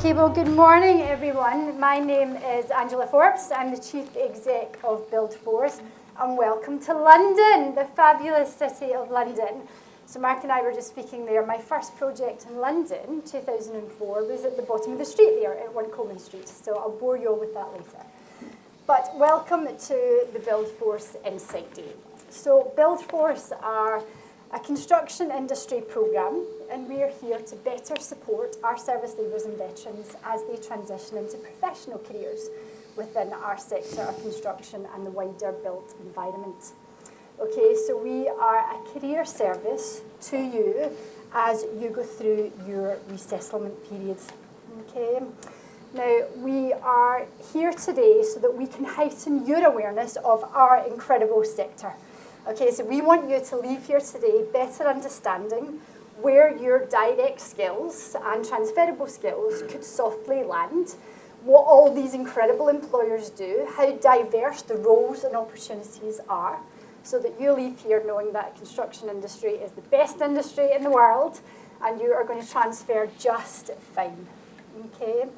Okay, well, good morning, everyone. My name is Angela Forbes. I'm the Chief Exec of BuildForce, and welcome to London, the fabulous city of London. So Mark and I were just speaking there. My first project in London, 2004, was at the bottom of the street there, at 1 Coleman Street. So I'll bore you all with that later. But welcome to the BuildForce Insight Day. So BuildForce are a construction industry programme, and we are here to better support our service leavers and veterans as they transition into professional careers within our sector of construction and the wider built environment. Okay, so we are a career service to you as you go through your resettlement period. Okay. Now, we are here today so that we can heighten your awareness of our incredible sector. Okay, so we want you to leave here today better understanding where your direct skills and transferable skills could softly land, what all these incredible employers do, how diverse the roles and opportunities are, so that you leave here knowing that construction industry is the best industry in the world and you are going to transfer just fine. Okay,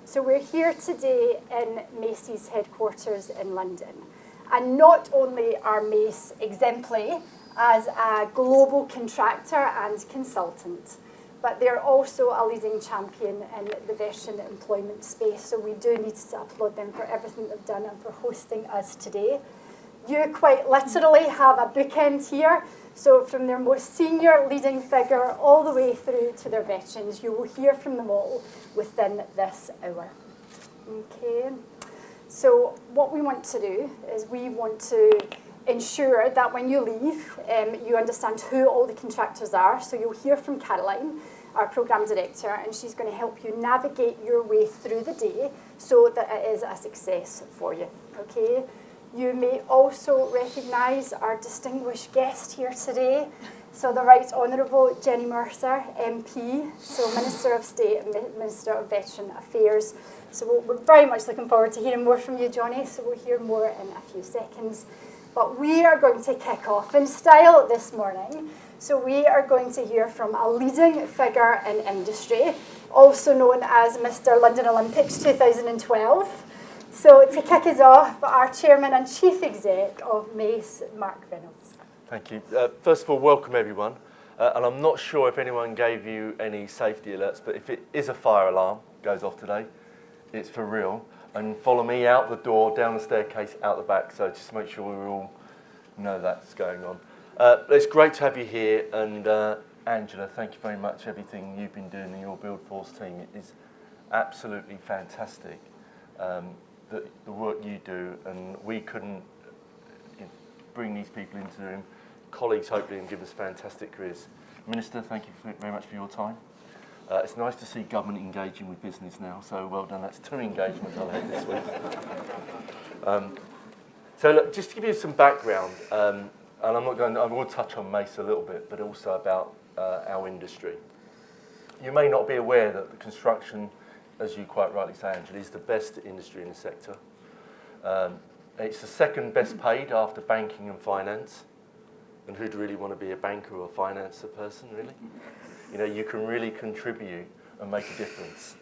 so we're here today in Mace's headquarters in London. And not only are Mace exemplary as a global contractor and consultant, but they're also a leading champion in the veteran employment space. So we do need to applaud them for everything they've done and for hosting us today. You quite literally have a bookend here. So from their most senior leading figure all the way through to their veterans, you will hear from them all within this hour. Okay. So what we want to do is we want to ensure that when you leave, you understand who all the contractors are. So you'll hear from Caroline, our programme director, and she's going to help you navigate your way through the day so that it is a success for you. Okay? You may also recognise our distinguished guest here today. So the Right Honourable Jenny Mercer, MP, so Minister of State and Minister of Veteran Affairs. So we're very much looking forward to hearing more from you, Johnny, so we'll hear more in a few seconds. But we are going to kick off in style this morning. So we are going to hear from a leading figure in industry, also known as Mr. London Olympics 2012. So to kick us off, our Chairman and Chief Exec of Mace, Mark Reynolds. Thank you. First of all, welcome everyone. And I'm not sure if anyone gave you any safety alerts, but if it is a fire alarm goes off today, it's for real. And follow me out the door, down the staircase, out the back. So just make sure we all know that's going on. It's great to have you here. And Angela, thank you very much. Everything you've been doing in your BuildForce team is absolutely fantastic. The work you do, and we couldn't bring these people into the room. Colleagues hopefully and give us fantastic careers. Minister, thank you very much for your time. It's nice to see government engaging with business now, so well done. That's 2 engagements I've had this week. So look, just to give you some background, and I will touch on Mace a little bit, but also about our industry. You may not be aware that the construction, as you quite rightly say, Angela, is the best industry in the sector. It's the second best paid after banking and finance. And who'd really want to be a banker or a financer person, really? You know, you can really contribute and make a difference.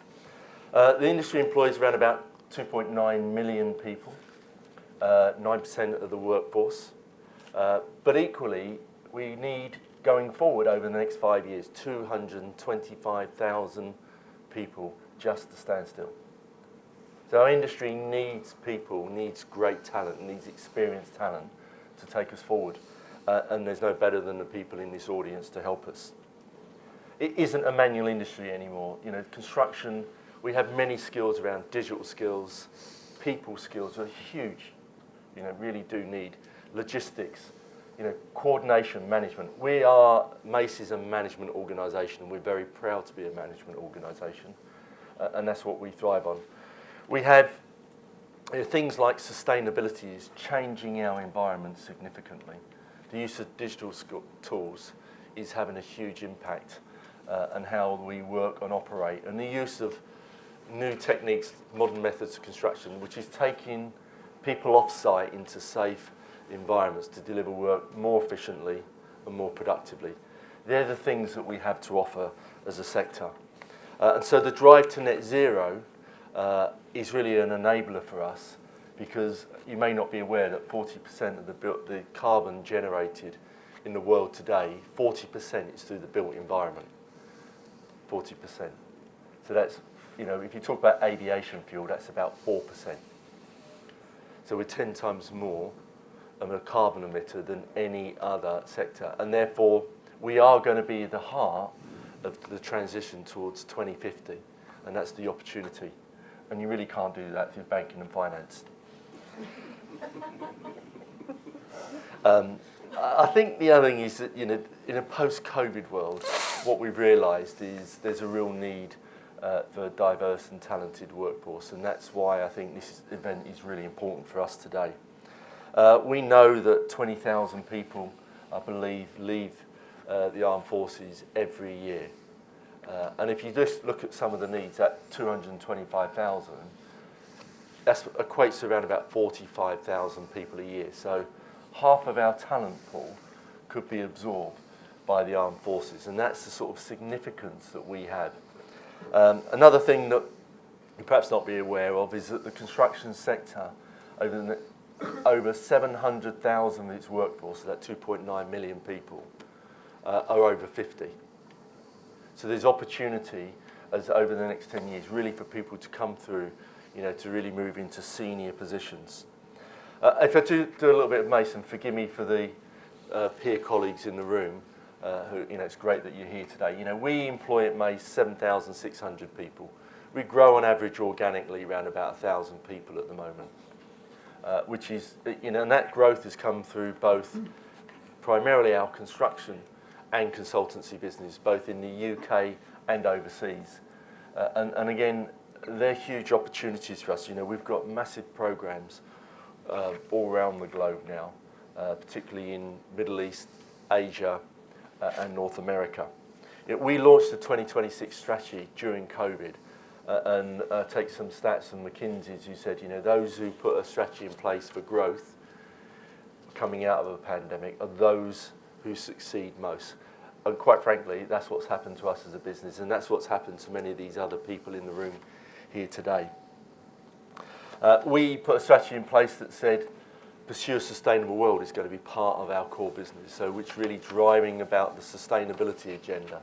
The industry employs around about 2.9 million people, 9% of the workforce. But equally, we need, going forward over the next 5 years, 225,000 people just to stand still. So our industry needs people, needs great talent, needs experienced talent to take us forward. And there's no better than the people in this audience to help us. It isn't a manual industry anymore. You know, construction, we have many skills around digital skills, people skills are huge. You know, really do need logistics, you know, coordination, management. Mace is a management organisation, and we're very proud to be a management organisation. And that's what we thrive on. We have things like sustainability is changing our environment significantly. The use of digital tools is having a huge impact on how we work and operate. And the use of new techniques, modern methods of construction, which is taking people off-site into safe environments to deliver work more efficiently and more productively. They're the things that we have to offer as a sector. And so the drive to net zero is really an enabler for us, because you may not be aware that 40% of the carbon generated in the world today, 40% is through the built environment. 40%. So that's, if you talk about aviation fuel, that's about 4%. So we're 10 times more of a carbon emitter than any other sector. And therefore, we are going to be at the heart of the transition towards 2050. And that's the opportunity. And you really can't do that through banking and finance. I think the other thing is that, in a post-COVID world, what we've realised is there's a real need for a diverse and talented workforce, and that's why I think this event is really important for us today. We know that 20,000 people, I believe, leave the armed forces every year. And if you just look at some of the needs, that 225,000, that equates to around about 45,000 people a year. So half of our talent pool could be absorbed by the armed forces, and that's the sort of significance that we have. Another thing that you perhaps not be aware of is that the construction sector, over 700,000 of its workforce, so that 2.9 million people, are over 50. So there's opportunity as over the next 10 years really for people to come through, to really move into senior positions. If I do a little bit of Mace, and forgive me for the peer colleagues in the room, who, it's great that you're here today. We employ at Mace 7,600 people. We grow on average organically around about 1,000 people at the moment, which is, and that growth has come through both primarily our construction and consultancy business, both in the UK and overseas. And again, they're huge opportunities for us. We've got massive programs all around the globe now, particularly in Middle East, Asia, and North America. We launched the 2026 strategy during COVID, and take some stats from McKinsey's who said, those who put a strategy in place for growth coming out of a pandemic are those who succeed most. And quite frankly, that's what's happened to us as a business, and that's what's happened to many of these other people in the room here today. We put a strategy in place that said, pursue a sustainable world is going to be part of our core business, so which really driving about the sustainability agenda.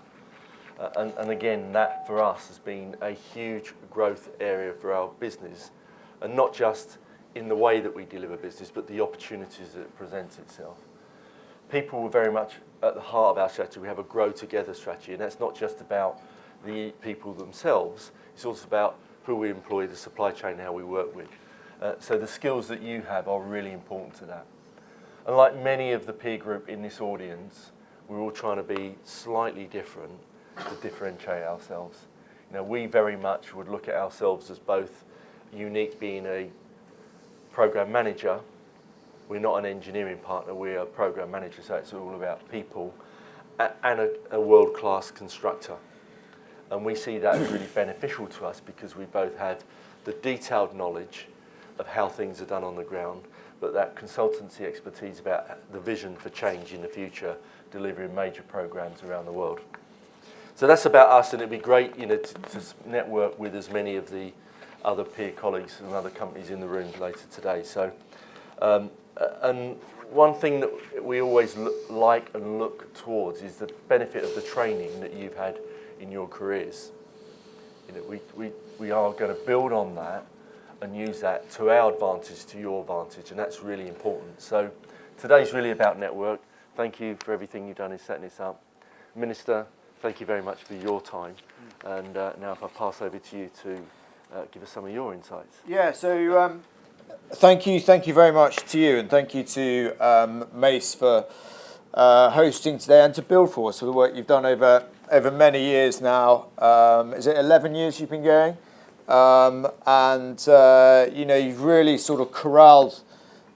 And again, that for us has been a huge growth area for our business, and not just in the way that we deliver business, but the opportunities that it presents itself. People were very much at the heart of our strategy. We have a grow together strategy, and that's not just about the people themselves, it's also about who we employ, the supply chain, how we work with. So the skills that you have are really important to that. And like many of the peer group in this audience, we're all trying to be slightly different to differentiate ourselves. We very much would look at ourselves as both unique, being a program manager. We're not an engineering partner, we're a program manager, so it's all about people, and a world-class constructor. And we see that as really beneficial to us because we both have the detailed knowledge of how things are done on the ground, but that consultancy expertise about the vision for change in the future, delivering major programs around the world. So that's about us, and it'd be great, to network with as many of the other peer colleagues and other companies in the room later today. So, and one thing that we always like and look towards is the benefit of the training that you've had in your careers. We are going to build on that and use that to our advantage, to your advantage, and that's really important. So today's really about network. Thank you for everything you've done in setting this up. Minister, thank you very much for your time. And now if I pass over to you to give us some of your insights. Yeah, so thank you very much to you, and thank you to Mace for hosting today, and to BuildForce for the work you've done over many years now. Is it 11 years you've been going? You've really sort of corralled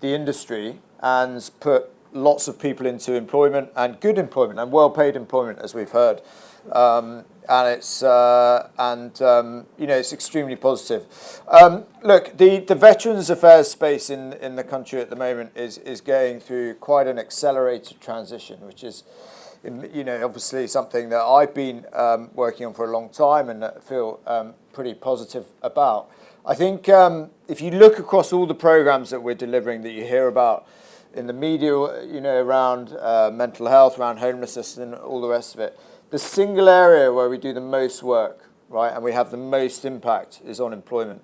the industry and put lots of people into employment, and good employment, and well-paid employment, as we've heard. It's extremely positive. Look, the Veterans Affairs space in the country at the moment is going through quite an accelerated transition, which is obviously something that I've been working on for a long time and feel pretty positive about. I think if you look across all the programs that we're delivering that you hear about in the media, around mental health, around homelessness and all the rest of it, the single area where we do the most work, right, and we have the most impact is on employment.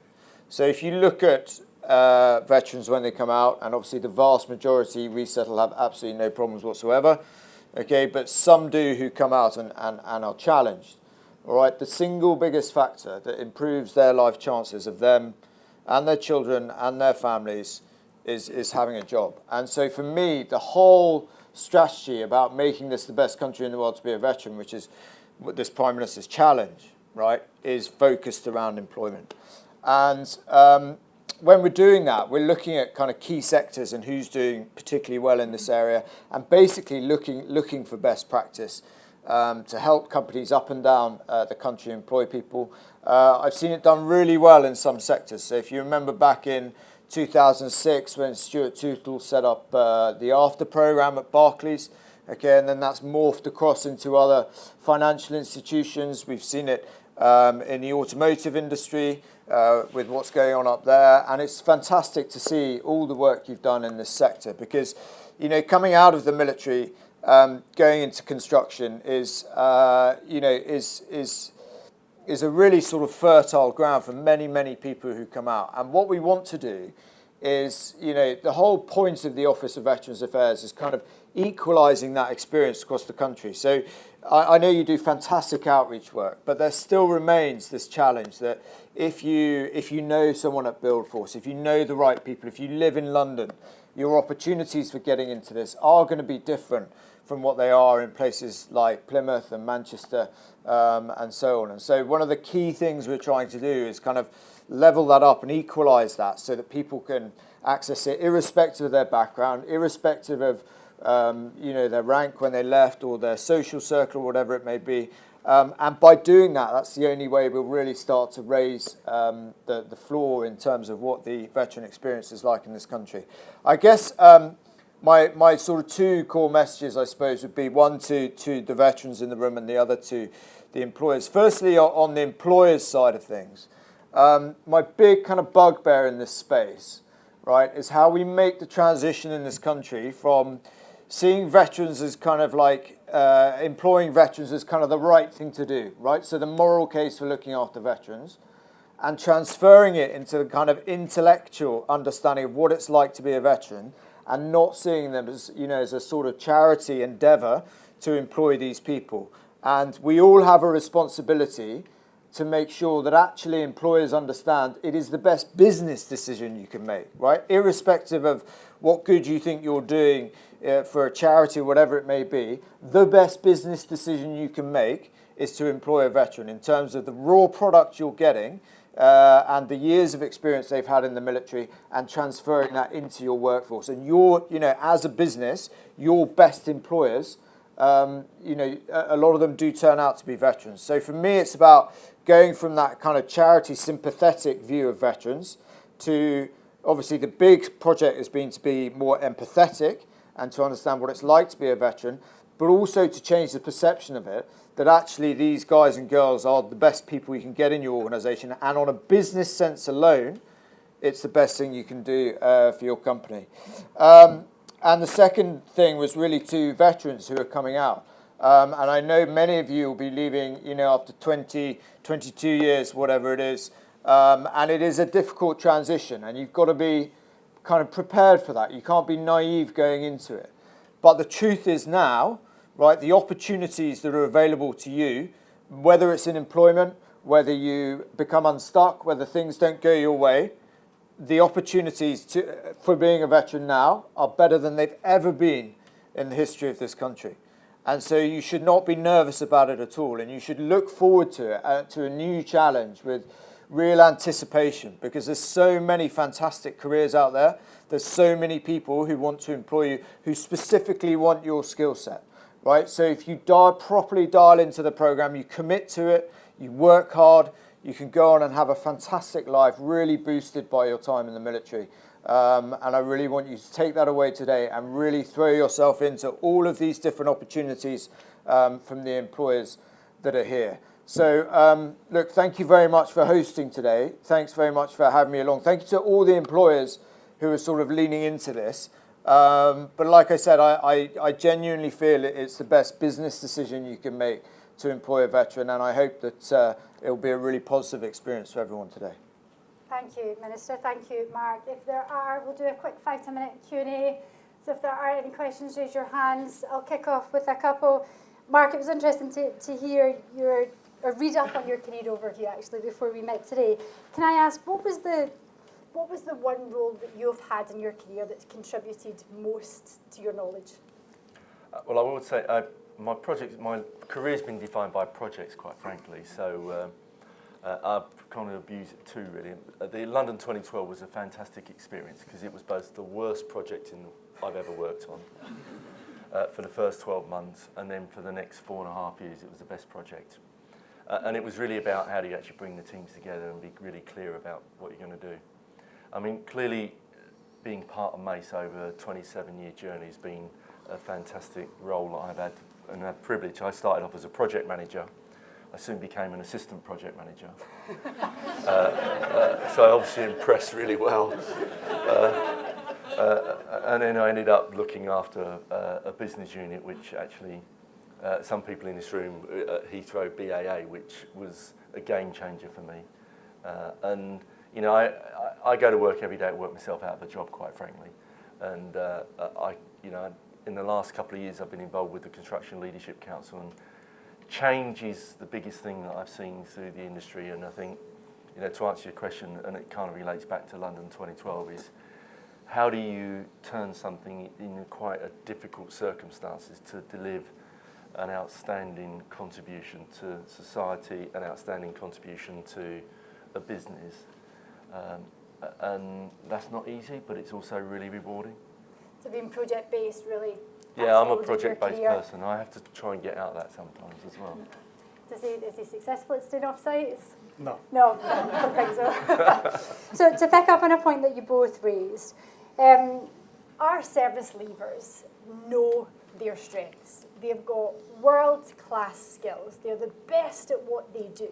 So if you look at veterans when they come out, and obviously the vast majority resettle, have absolutely no problems whatsoever, okay, but some do who come out and are challenged. All right, the single biggest factor that improves their life chances of them and their children and their families is having a job. And so for me, the whole strategy about making this the best country in the world to be a veteran, which is what this Prime Minister's challenge, right, is focused around employment. And when we're doing that, we're looking at kind of key sectors and who's doing particularly well in this area, and basically looking for best practice to help companies up and down the country employ people. I've seen it done really well in some sectors. So if you remember back in 2006 when Stuart Tootle set up the After program at Barclays, okay, and then that's morphed across into other financial institutions. We've seen it in the automotive industry with what's going on up there, and it's fantastic to see all the work you've done in this sector because, coming out of the military, going into construction is a really sort of fertile ground for many, many people who come out. And what we want to do is, the whole point of the Office of Veterans Affairs is kind of equalising that experience across the country. So I know you do fantastic outreach work, but there still remains this challenge that if you know someone at BuildForce, if you know the right people, if you live in London, your opportunities for getting into this are going to be different from what they are in places like Plymouth and Manchester and so on. And so one of the key things we're trying to do is kind of level that up and equalise that so that people can access it irrespective of their background, irrespective of their rank when they left or their social circle or whatever it may be. And by doing that, that's the only way we'll really start to raise the floor in terms of what the veteran experience is like in this country. I guess my sort of two core messages, I suppose, would be one to the veterans in the room and the other to the employers. Firstly, on the employers' side of things, my big kind of bugbear in this space, right, is how we make the transition in this country from seeing veterans as kind of like employing veterans as kind of the right thing to do, right? So the moral case for looking after veterans and transferring it into the kind of intellectual understanding of what it's like to be a veteran and not seeing them as, as a sort of charity endeavour to employ these people. And we all have a responsibility to make sure that actually employers understand it is the best business decision you can make, right? Irrespective of what good you think you're doing for a charity or whatever it may be, the best business decision you can make is to employ a veteran in terms of the raw product you're getting and the years of experience they've had in the military and transferring that into your workforce. And you're, as a business, your best employers, a lot of them do turn out to be veterans. So for me, it's about going from that kind of charity sympathetic view of veterans to, obviously, the big project has been to be more empathetic and to understand what it's like to be a veteran, but also to change the perception of it, that actually these guys and girls are the best people you can get in your organisation, and on a business sense alone, it's the best thing you can do for your company. And the second thing was really to veterans who are coming out. And I know many of you will be leaving, after 20, 22 years, whatever it is. And it is a difficult transition, and you've got to be kind of prepared for that. You can't be naive going into it. But the truth is now, right, the opportunities that are available to you, whether it's in employment, whether you become unstuck, whether things don't go your way, the opportunities for being a veteran now are better than they've ever been in the history of this country. And so you should not be nervous about it at all, and you should look forward to it, to a new challenge with real anticipation, because there's so many fantastic careers out there. There's so many people who want to employ you, who specifically want your skill set, right? So if you properly dial into the program, you commit to it, you work hard, you can go on and have a fantastic life, really boosted by your time in the military. And I really want you to take that away today and really throw yourself into all of these different opportunities from the employers that are here. So, look, thank you very much for hosting today. Thanks very much for having me along. Thank you to all the employers who are sort of leaning into this. But like I said, I genuinely feel it's the best business decision you can make to employ a veteran, and I hope that it'll be a really positive experience for everyone today. Thank you, Minister. Thank you, Mark. If there are, we'll do a quick 5 to 10 minute Q&A. So if there are any questions, raise your hands. I'll kick off with a couple. Mark, it was interesting to hear or read up on your career overview, actually, before we met today. Can I ask, what was the one role that you've had in your career that's contributed most to your knowledge? Well, I would say my career's been defined by projects, quite frankly. So I've kind of abused it too, really. The London 2012 was a fantastic experience because it was both the worst project I've ever worked on for the first 12 months, and then for the next 4.5 years, it was the best project. And it was really about how do you actually bring the teams together and be really clear about what you're going to do. I mean, clearly, being part of Mace over a 27-year journey has been a fantastic role that I've had and a privilege. I started off as a project manager. I soon became an assistant project manager. So I obviously impressed really well. And then I ended up looking after a business unit, which actually some people in this room at Heathrow BAA, which was a game changer for me. And you know, I go to work every day to work myself out of a job, quite frankly. And you know, in the last couple of years, I've been involved with the Construction Leadership Council, and change is the biggest thing that I've seen through the industry. And I think, you know, to answer your question, and it kind of relates back to London 2012, is how do you turn something in quite a difficult circumstances to deliver an outstanding contribution to society, an outstanding contribution to a business. And that's not easy, but it's also really rewarding. So being project-based really... Yeah, I'm a project-based person. I have to try and get out of that sometimes as well. Is he successful at staying off sites? No. No, I don't think so. So to pick up on a point that you both raised, our service leavers know their strengths. They've got world-class skills. They're the best at what they do.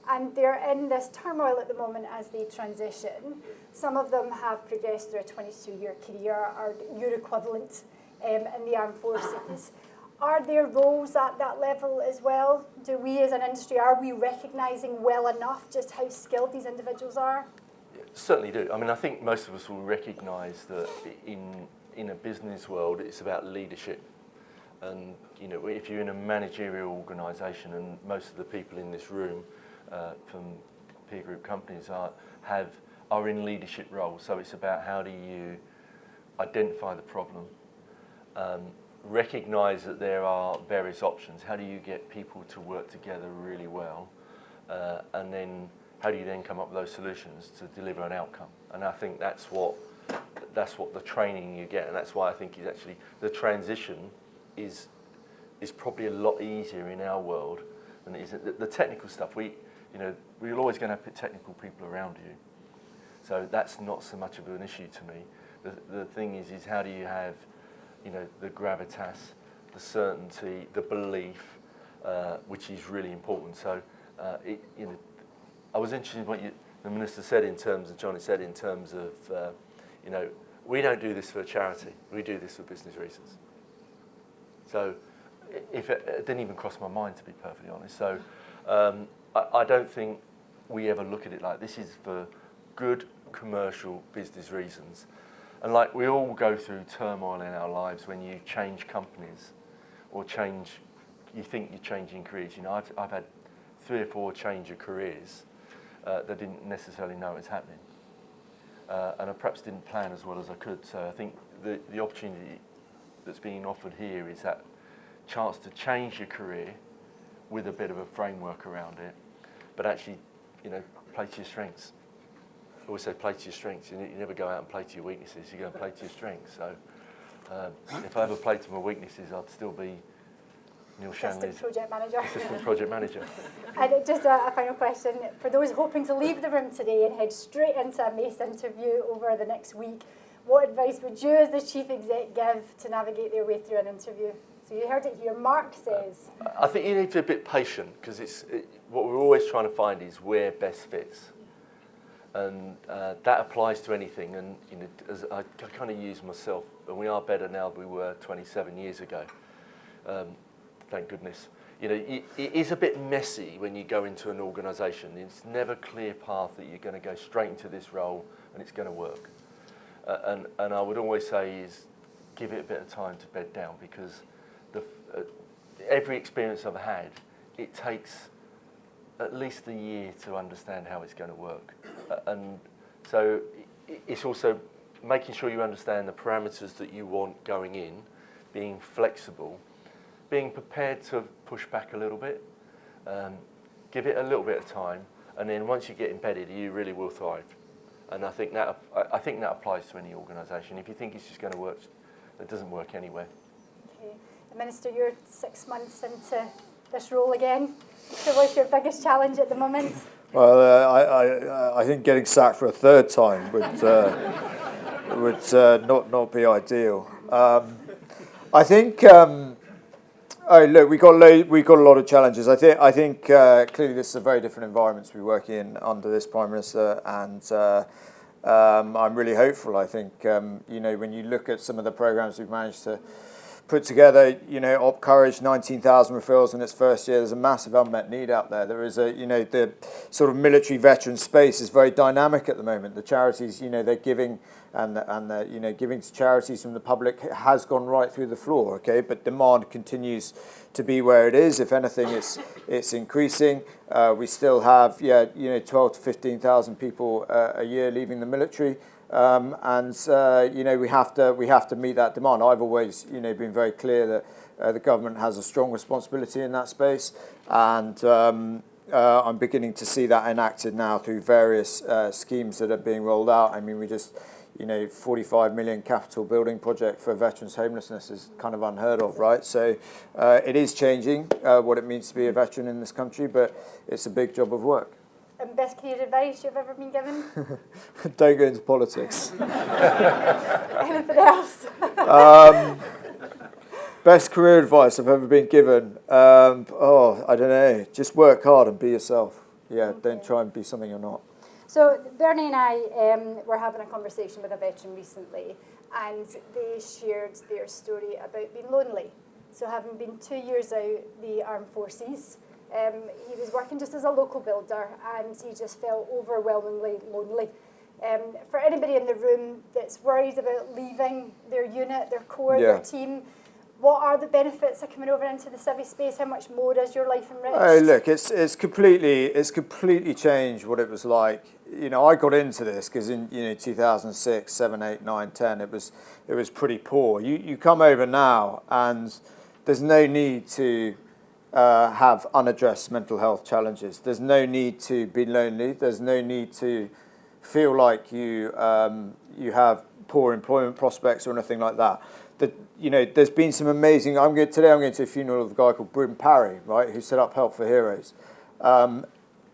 And they're in this turmoil at the moment as they transition. Some of them have progressed through a 22-year career, or your equivalent in the armed forces. Are there roles at that level as well? Do we as an industry, are we recognising well enough just how skilled these individuals are? Certainly do. I mean, I think most of us will recognise that in a business world, it's about leadership. And you know, if you're in a managerial organisation, and most of the people in this room from peer group companies are in leadership roles, so it's about how do you identify the problem, recognise that there are various options, how do you get people to work together really well, and then how do you then come up with those solutions to deliver an outcome? And I think that's what the training you get, and that's why I think is actually the transition is probably a lot easier in our world than it is the technical stuff. We're always going to have technical people around you, so that's not so much of an issue to me. The thing is how do you have, you know, the gravitas, the certainty, the belief, which is really important. So, you know, I was interested in what the Minister said in terms of, Johnny said in terms of, you know, we don't do this for charity, we do this for business reasons. So if it didn't even cross my mind, to be perfectly honest. So I don't think we ever look at it like this is for good commercial business reasons. And like we all go through turmoil in our lives when you change companies or you think you're changing careers. You know, I've had 3 or 4 change of careers that didn't necessarily know it was happening. And I perhaps didn't plan as well as I could. So I think the opportunity that's being offered here is that chance to change your career with a bit of a framework around it, but actually, you know, play to your strengths. I always say play to your strengths. You never go out and play to your weaknesses. You go and play to your strengths. So if I ever played to my weaknesses, I'd still be Neil Assistant Shanley's Project Manager. Assistant Project Manager. And just a final question. For those hoping to leave the room today and head straight into a Mace interview over the next week, what advice would you as the Chief Exec give to navigate their way through an interview? So you heard it here. Mark says... I think you need to be a bit patient, because what we're always trying to find is where best fits. And that applies to anything. And as I kind of use myself, and we are better now than we were 27 years ago. Thank goodness. It is a bit messy when you go into an organisation. It's never a clear path that you're going to go straight into this role and it's going to work. And I would always say is give it a bit of time to bed down, because every experience I've had, it takes at least a year to understand how it's going to work. And so it's also making sure you understand the parameters that you want going in, being flexible, being prepared to push back a little bit, give it a little bit of time, and then once you get embedded, you really will thrive. And I think that applies to any organisation. If you think it's just going to work, it doesn't work anywhere. Okay. Minister, you're 6 months into this role again. So what's your biggest challenge at the moment? Well, I think getting sacked for a third time would not be ideal. I think. Oh, look, we got a lot of challenges. I think clearly this is a very different environment to be working in under this Prime Minister, and I'm really hopeful. I think when you look at some of the programmes we've managed to put together, Op Courage, 19,000 referrals in its first year. There's a massive unmet need out there. There is the sort of military veteran space is very dynamic at the moment. The charities, they're giving, and giving to charities from the public has gone right through the floor. Okay, but demand continues to be where it is. If anything, it's increasing. We still have 12 to 15,000 people a year leaving the military. We have to meet that demand. I've always, been very clear that the government has a strong responsibility in that space, and I'm beginning to see that enacted now through various schemes that are being rolled out. I mean, we just, 45 million capital building project for veterans homelessness is kind of unheard of, right? So it is changing what it means to be a veteran in this country, but it's a big job of work. And best career advice you've ever been given? Don't go into politics. Anything else? Best career advice I've ever been given? I don't know. Just work hard and be yourself. Yeah, okay. Don't try and be something you're not. So Bernie and I were having a conversation with a veteran recently, and they shared their story about being lonely. So having been 2 years out the armed forces, he was working just as a local builder, and he just felt overwhelmingly lonely. For anybody in the room that's worried about leaving their unit, their corps, their team, what are the benefits of coming over into the civvy space? How much more is your life enriched? Oh, look, it's completely changed what it was like. I got into this because in 2006, 7, 8, 9, 10, it was pretty poor. You come over now, and there's no need to have unaddressed mental health challenges. There's no need to be lonely. There's no need to feel like you have poor employment prospects or anything like that. There's been some amazing. Today I'm going to a funeral of a guy called Bryn Parry, right, who set up Help for Heroes.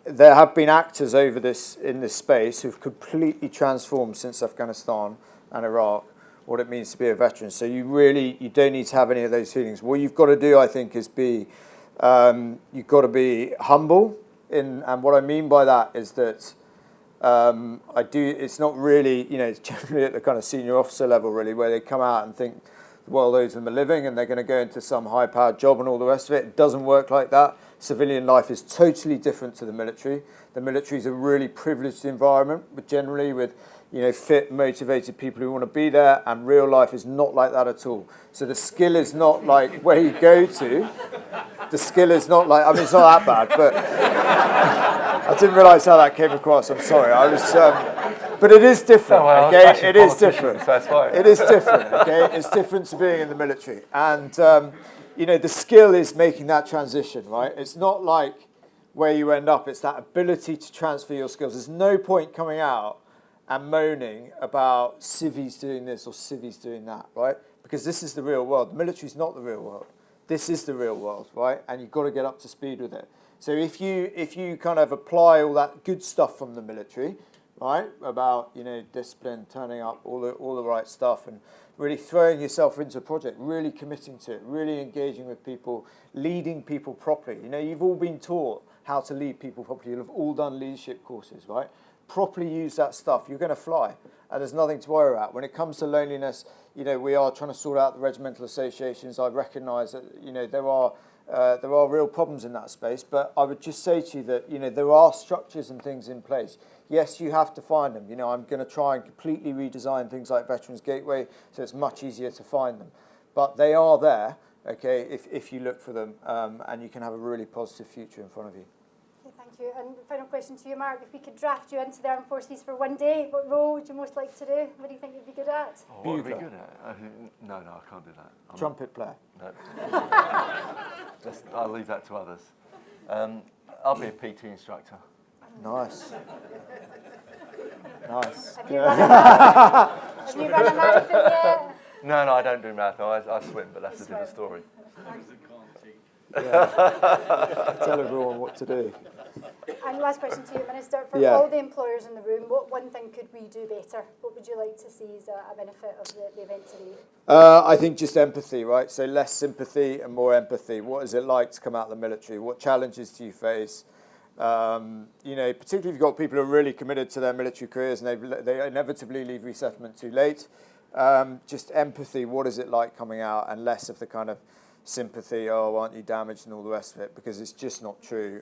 There have been actors in this space who've completely transformed since Afghanistan and Iraq what it means to be a veteran. So you don't need to have any of those feelings. What you've got to do, I think, is you've got to be humble. And what I mean by that is that it's not really, it's generally at the kind of senior officer level, really, where they come out and think the world owes them a living and they're going to go into some high-powered job and all the rest of it. It doesn't work like that. Civilian life is totally different to the military. The military is a really privileged environment, but generally with fit, motivated people who want to be there, and real life is not like that at all. So the skill is not like where you go to. The skill is not like, it's not that bad, but I didn't realise how that came across. I'm sorry. But it is different, okay? It is different. So that's fine. It is different, okay? It's different to being in the military. And, the skill is making that transition, right? It's not like where you end up. It's that ability to transfer your skills. There's no point coming out and moaning about civvies doing this or civvies doing that, right? Because this is the real world. The military's not the real world. this is the real world, right? And you've got to get up to speed with it. So if you kind of apply all that good stuff from the military, right, about, you know, discipline, turning up, all the right stuff, and really throwing yourself into a project, really committing to it, really engaging with people, leading people properly. You know, you've all been taught how to lead people properly. You'll have all done leadership courses, right? Properly use that stuff. You're going to fly, and there's nothing to worry about. When it comes to loneliness, you know, we are trying to sort out the regimental associations. I recognise that, you know, there are real problems in that space, but I would just say to you that, you know, there are structures and things in place. Yes, you have to find them. You know, I'm going to try and completely redesign things like Veterans Gateway so it's much easier to find them. But they are there, okay, if you look for them, and you can have a really positive future in front of you. Okay, thank you. And final question to you, Mark. If we could draft you into the Armed Forces for one day, what role would you most like to do? What do you think you'd be good at? Oh, what would I be good at? No, I can't do that. Trumpet player. No. I'll leave that to others. I'll be a PT instructor. Nice. Nice. Have you run a marathon yet? No, I don't do marathon. I swim, but that's a different story. Yeah. Tell everyone what to do. And last question to you, Minister. For Yeah. all the employers in the room, what one thing could we do better? What would you like to see as a benefit of the event today? I think just empathy, right? So less sympathy and more empathy. What is it like to come out of the military? What challenges do you face? You know, particularly if you've got people who are really committed to their military careers and they inevitably leave resettlement too late. Just empathy, what is it like coming out, and less of the kind of sympathy, oh, aren't you damaged, and all the rest of it, because it's just not true.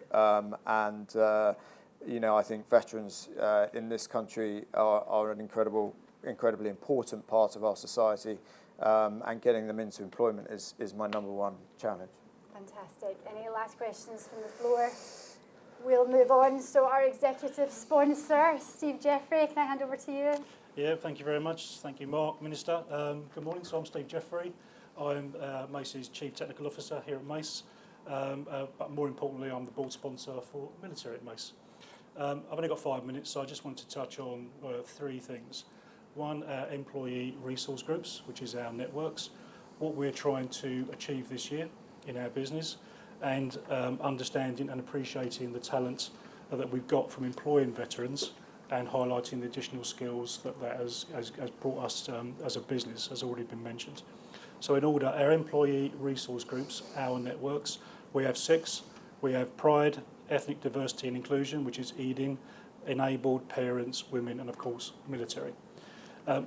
You know, I think veterans in this country are an incredibly important part of our society, and getting them into employment is my number one challenge. Fantastic. Any last questions from the floor? We'll move on. So our executive sponsor, Steve Jeffrey, can I hand over to you? Yeah, thank you very much. Thank you, Mark, Minister. Good morning. So I'm Steve Jeffrey. I'm Mace's Chief Technical Officer here at Mace, but more importantly, I'm the board sponsor for military at Mace. I've only got 5 minutes, so I just want to touch on three things. One, our employee resource groups, which is our networks, what we're trying to achieve this year in our business, and understanding and appreciating the talent that we've got from employing veterans and highlighting the additional skills that has brought us as a business, has already been mentioned. So in order, our employee resource groups, our networks, we have 6. We have Pride, Ethnic Diversity and Inclusion, which is EDIN, Enabled, Parents, Women, and of course, Military.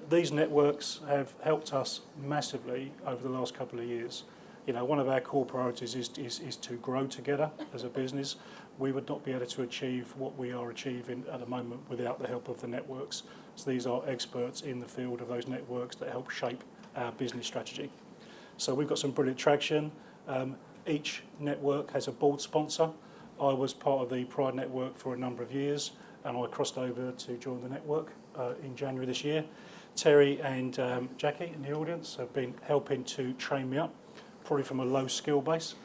These networks have helped us massively over the last couple of years. You know, one of our core priorities is to grow together as a business. We would not be able to achieve what we are achieving at the moment without the help of the networks. So these are experts in the field of those networks that help shape our business strategy. So we've got some brilliant traction. Each network has a board sponsor. I was part of the Pride Network for a number of years, and I crossed over to join the network in January this year. Terry and Jackie in the audience have been helping to train me up, probably from a low skill base.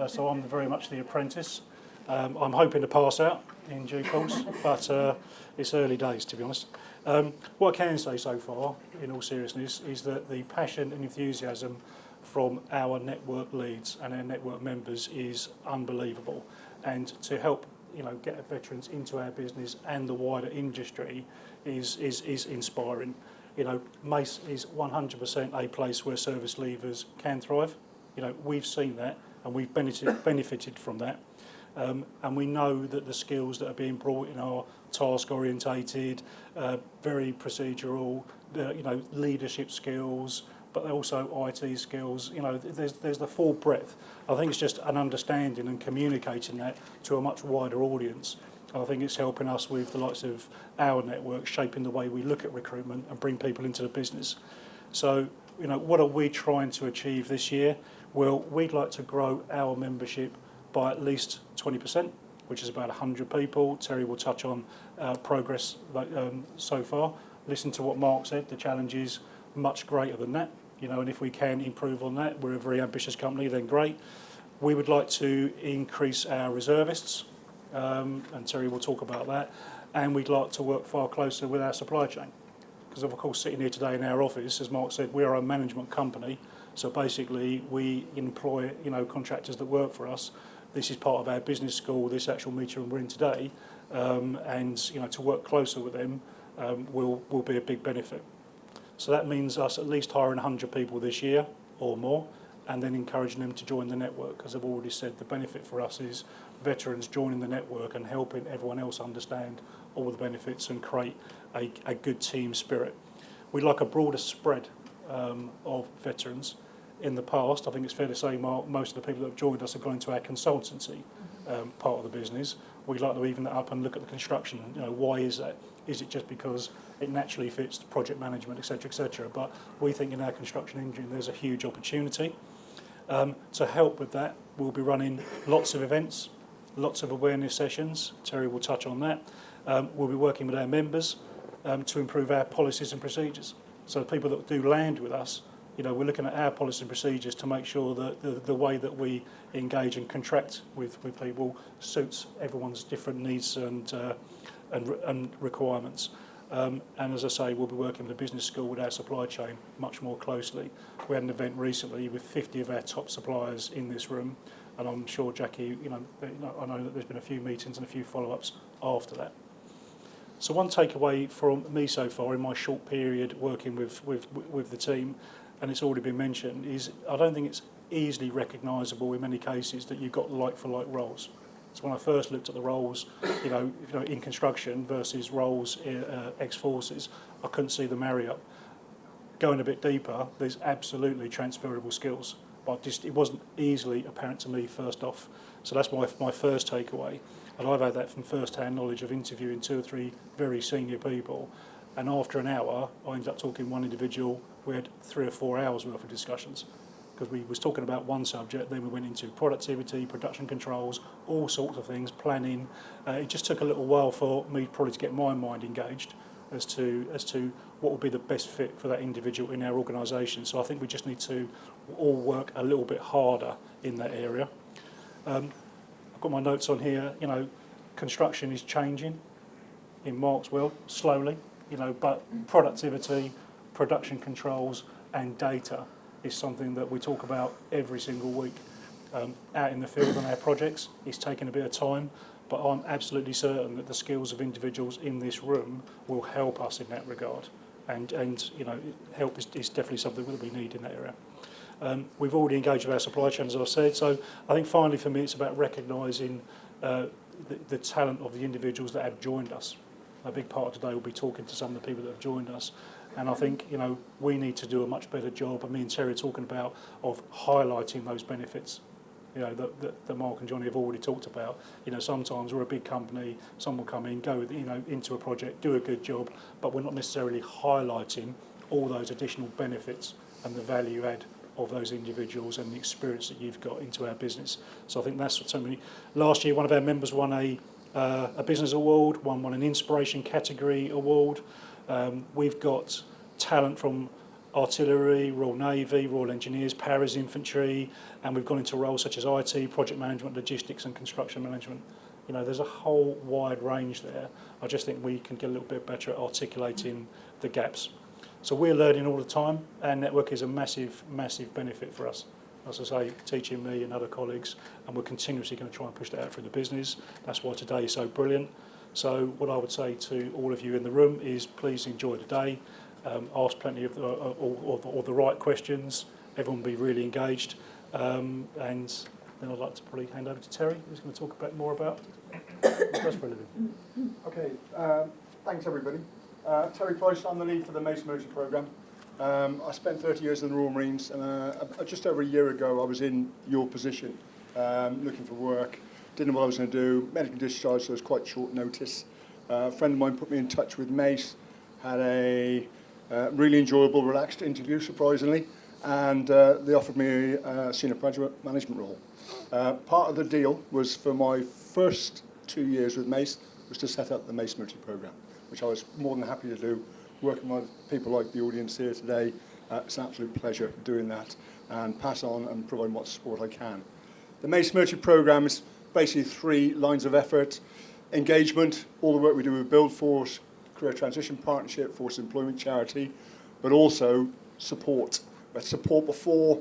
So I'm very much the apprentice. I'm hoping to pass out in due course, but it's early days, to be honest. What I can say so far, in all seriousness, is that the passion and enthusiasm from our network leads and our network members is unbelievable. And to help, you know, get veterans into our business and the wider industry is inspiring. You know, Mace is 100% a place where service leavers can thrive. You know, we've seen that and we've benefited from that. And we know that the skills that are being brought in are task-orientated, very procedural, you know, leadership skills, but also IT skills. You know, there's the full breadth. I think it's just an understanding and communicating that to a much wider audience. I think it's helping us with the likes of our network, shaping the way we look at recruitment and bring people into the business. So, you know, what are we trying to achieve this year? Well, we'd like to grow our membership by at least 20%, which is about 100 people. Terry will touch on progress so far. Listen to what Mark said, the challenge is much greater than that. You know, and if we can improve on that, we're a very ambitious company, then great. We would like to increase our reservists, and Terry will talk about that. And we'd like to work far closer with our supply chain. Because of course, sitting here today in our office, as Mark said, we are a management company, So basically, we employ contractors that work for us. This is part of our business school, this actual meeting room we're in today, and to work closer with them will be a big benefit. So that means us at least hiring 100 people this year or more, and then encouraging them to join the network. As I've already said, the benefit for us is veterans joining the network and helping everyone else understand all the benefits and create a good team spirit. We'd like a broader spread of veterans. In the past, I think it's fair to say, Mark, most of the people that have joined us have gone into our consultancy part of the business. We'd like to even that up and look at the construction. Why is that? Is it just because it naturally fits the project management, etc., etc.? But we think in our construction engine there's a huge opportunity. To help with that, we'll be running lots of events, lots of awareness sessions. Terry will touch on that. We'll be working with our members to improve our policies and procedures. So people that do land with us, we're looking at our policies and procedures to make sure that the way that we engage and contract with people suits everyone's different needs and requirements. And as I say, we'll be working with the business school with our supply chain much more closely. We had an event recently with 50 of our top suppliers in this room, and I'm sure, Jackie, I know that there's been a few meetings and a few follow-ups after that. So one takeaway from me so far in my short period working with the team, and it's already been mentioned, is I don't think it's easily recognisable in many cases that you've got like-for-like roles. So when I first looked at the roles, in construction versus roles ex-forces, I couldn't see the marry-up. Going a bit deeper, there's absolutely transferable skills, but it wasn't easily apparent to me first off. So that's my first takeaway. And I've had that from first-hand knowledge of interviewing 2 or 3 very senior people. And after an hour, I ended up talking to one individual. We had 3 or 4 hours worth of discussions because we was talking about one subject, then we went into productivity, production controls, all sorts of things, planning. It just took a little while for me probably to get my mind engaged as to what would be the best fit for that individual in our organisation. So I think we just need to all work a little bit harder in that area. I've got my notes on here. Construction is changing in Mark's world slowly. But productivity, production controls, and data is something that we talk about every single week out in the field on our projects. It's taken a bit of time, but I'm absolutely certain that the skills of individuals in this room will help us in that regard. And help is definitely something that we need in that area. We've already engaged with our supply chain, as I've said. So I think finally for me, it's about recognising the talent of the individuals that have joined us. A big part of today will be talking to some of the people that have joined us. And I think, we need to do a much better job, and me and Terry are talking about, of highlighting those benefits, that Mark and Johnny have already talked about. Sometimes we're a big company, someone will come in, go into a project, do a good job, but we're not necessarily highlighting all those additional benefits and the value add of those individuals and the experience that you've got into our business. So I think that's what somebody... Last year, one of our members won a business award, one won an inspiration category award. We've got talent from artillery, Royal Navy, Royal Engineers, Paras Infantry, and we've gone into roles such as IT, project management, logistics and construction management. There's a whole wide range there. I just think we can get a little bit better at articulating the gaps. So we're learning all the time. Our network is a massive, massive benefit for us. As I say, teaching me and other colleagues, and we're continuously going to try and push that out through the business. That's why today is so brilliant. So what I would say to all of you in the room is please enjoy the day, ask plenty of all the right questions, everyone will be really engaged, and then I'd like to probably hand over to Terry, who's going to talk a bit more about what he does for a living. Okay, thanks everybody. Terry Price, I'm the lead for the Mace Merger Programme. I spent 30 years in the Royal Marines, and just over a year ago I was in your position, looking for work. Didn't know what I was going to do, medical discharge, so it was quite short notice. A friend of mine put me in touch with Mace, had a really enjoyable, relaxed interview, surprisingly, and they offered me a senior graduate management role. Part of the deal was for my first 2 years with Mace was to set up the Mace Merger Programme, which I was more than happy to do, working with people like the audience here today. It's an absolute pleasure doing that and pass on and provide what support I can. The Mace Merger Programme is basically 3 lines of effort: engagement, all the work we do with BuildForce, Career Transition Partnership, Force Employment Charity, but also support support before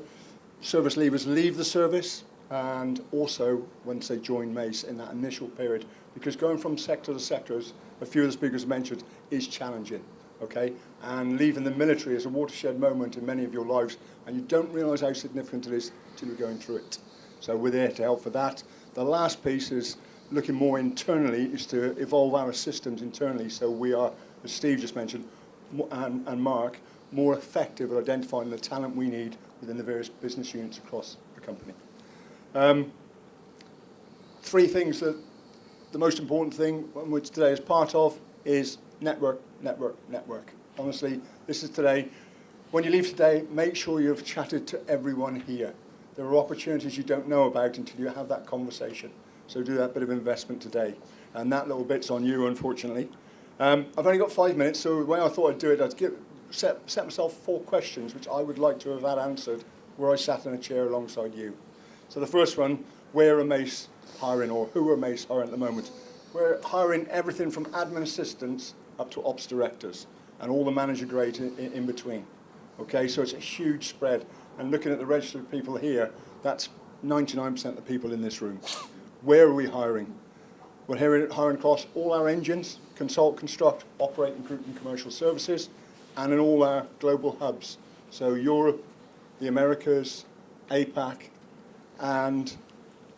service leavers leave the service, and also once they join Mace in that initial period, because going from sector to sector, as a few of the speakers mentioned, is challenging, okay? And leaving the military is a watershed moment in many of your lives, and you don't realise how significant it is until you're going through it. So we're there to help for that. The last piece is looking more internally, is to evolve our systems internally, so we are, as Steve just mentioned, and Mark, more effective at identifying the talent we need within the various business units across the company. Three things that the most important thing which today is part of is network, network, network. Honestly, this is today. When you leave today, make sure you've chatted to everyone here. There are opportunities you don't know about until you have that conversation. So do that bit of investment today. And that little bit's on you, unfortunately. I've only got 5 minutes, so the way I thought I'd do it, I'd set myself 4 questions which I would like to have had answered where I sat in a chair alongside you. So the first one, where are Mace hiring, or who are Mace hiring at the moment? We're hiring everything from admin assistants up to ops directors and all the manager grades in between. Okay, so it's a huge spread. And looking at the register of people here, that's 99% of the people in this room. Where are we hiring? We're hiring across all our engines, consult, construct, operate, and group and commercial services, and in all our global hubs. So Europe, the Americas, APAC, and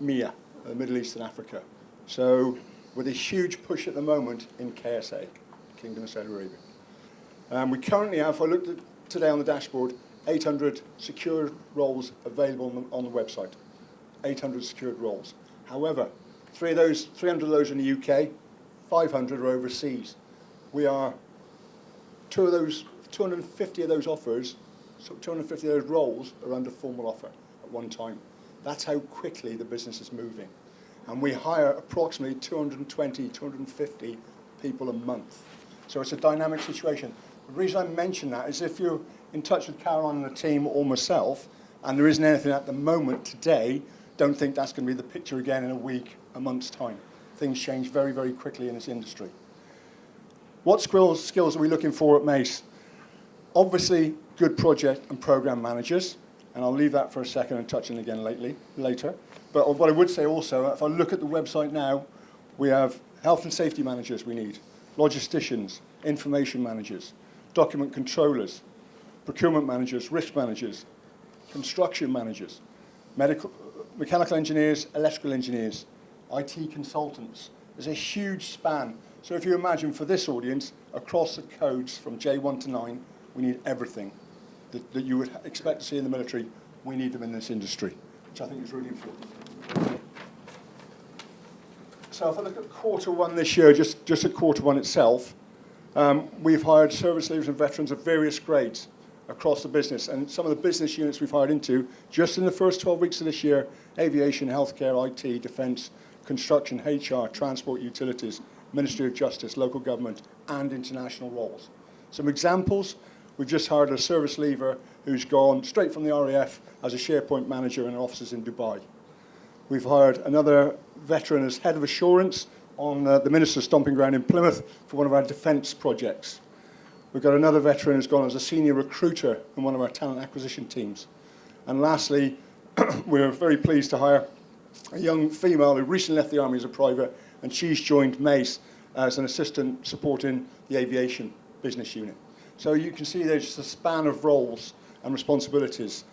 MEA, the Middle East and Africa. So with a huge push at the moment in KSA, Kingdom of Saudi Arabia. We currently have, if I looked at today on the dashboard, 800 secured roles available on the website. 800 secured roles. However, 300 of those are in the UK, 500 are overseas. We are 250 of those offers, so 250 of those roles are under formal offer at one time. That's how quickly the business is moving. And we hire approximately 220, 250 people a month. So it's a dynamic situation. The reason I mention that is if you're in touch with Caroline and the team or myself, and there isn't anything at the moment today, don't think that's going to be the picture again in a week, a month's time. Things change very, very quickly in this industry. What skills are we looking for at Mace? Obviously, good project and program managers, and I'll leave that for a second and touch on it again later. But what I would say also, if I look at the website now, we have health and safety managers we need, logisticians, information managers, document controllers, procurement managers, risk managers, construction managers, mechanical engineers, electrical engineers, IT consultants. There's a huge span. So if you imagine for this audience, across the codes from J1 to 9, we need everything that you would expect to see in the military. We need them in this industry, which I think is really important. So if I look at Q1 this year, just at Q1 itself, we've hired service leavers and veterans of various grades across the business. And some of the business units we've hired into, just in the first 12 weeks of this year, aviation, healthcare, IT, defence, construction, HR, transport, utilities, Ministry of Justice, local government, and international roles. Some examples, we've just hired a service leaver who's gone straight from the RAF as a SharePoint manager in offices in Dubai. We've hired another veteran as head of assurance on the Minister's stomping ground in Plymouth for one of our defence projects. We've got another veteran who's gone as a senior recruiter in one of our talent acquisition teams. And lastly, we're very pleased to hire a young female who recently left the Army as a private, and she's joined Mace as an assistant supporting the aviation business unit. So you can see there's just a span of roles and responsibilities,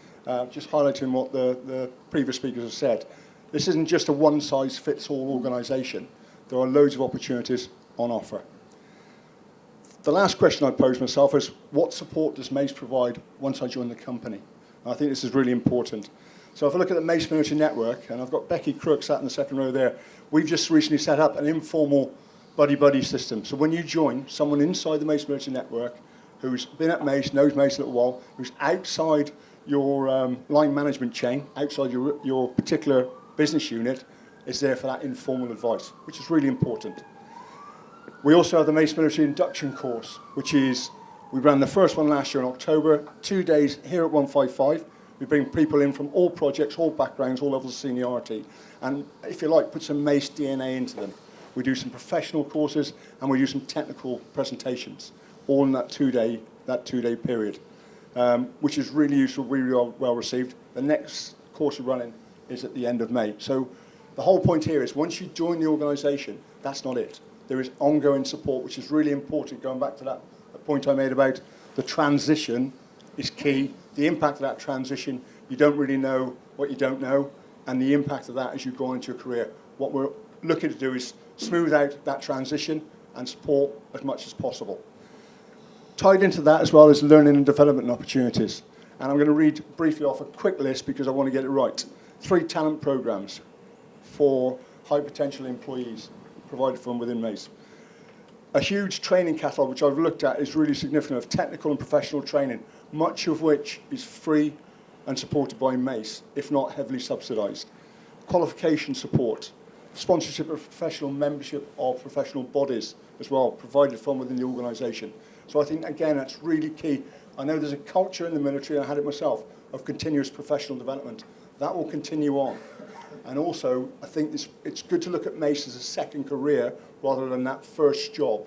just highlighting what the previous speakers have said. This isn't just a one-size-fits-all organisation. There are loads of opportunities on offer. The last question I posed myself is, what support does Mace provide once I join the company? And I think this is really important. So if I look at the Mace Military Network, and I've got Becky Crook sat in the second row there, we've just recently set up an informal buddy-buddy system. So when you join, someone inside the Mace Military Network who's been at Mace, knows Mace a little while, who's outside your line management chain, outside your particular business unit, is there for that informal advice, which is really important. We also have the Mace Military Induction Course, which is, we ran the first one last year in October, 2 days here at 155. We bring people in from all projects, all backgrounds, all levels of seniority, and if you like, put some Mace DNA into them. We do some professional courses and we do some technical presentations, all in that two-day period. which is really useful, really well received. The next course we're running is at the end of May. So the whole point here is once you join the organisation, that's not it. There is ongoing support, which is really important. Going back to that point I made about the transition is key. The impact of that transition, you don't really know what you don't know, and the impact of that as you go into your career. What we're looking to do is smooth out that transition and support as much as possible. Tied into that as well as learning and development opportunities. And I'm going to read briefly off a quick list because I want to get it right. 3 talent programs for high potential employees provided from within Mace. A huge training catalogue, which I've looked at, is really significant, of technical and professional training, much of which is free and supported by Mace, if not heavily subsidised. Qualification support, sponsorship of professional membership of professional bodies as well, provided from within the organisation. So I think, again, that's really key. I know there's a culture in the military, and I had it myself, of continuous professional development. That will continue on. And also, I think it's good to look at Mace as a second career rather than that first job.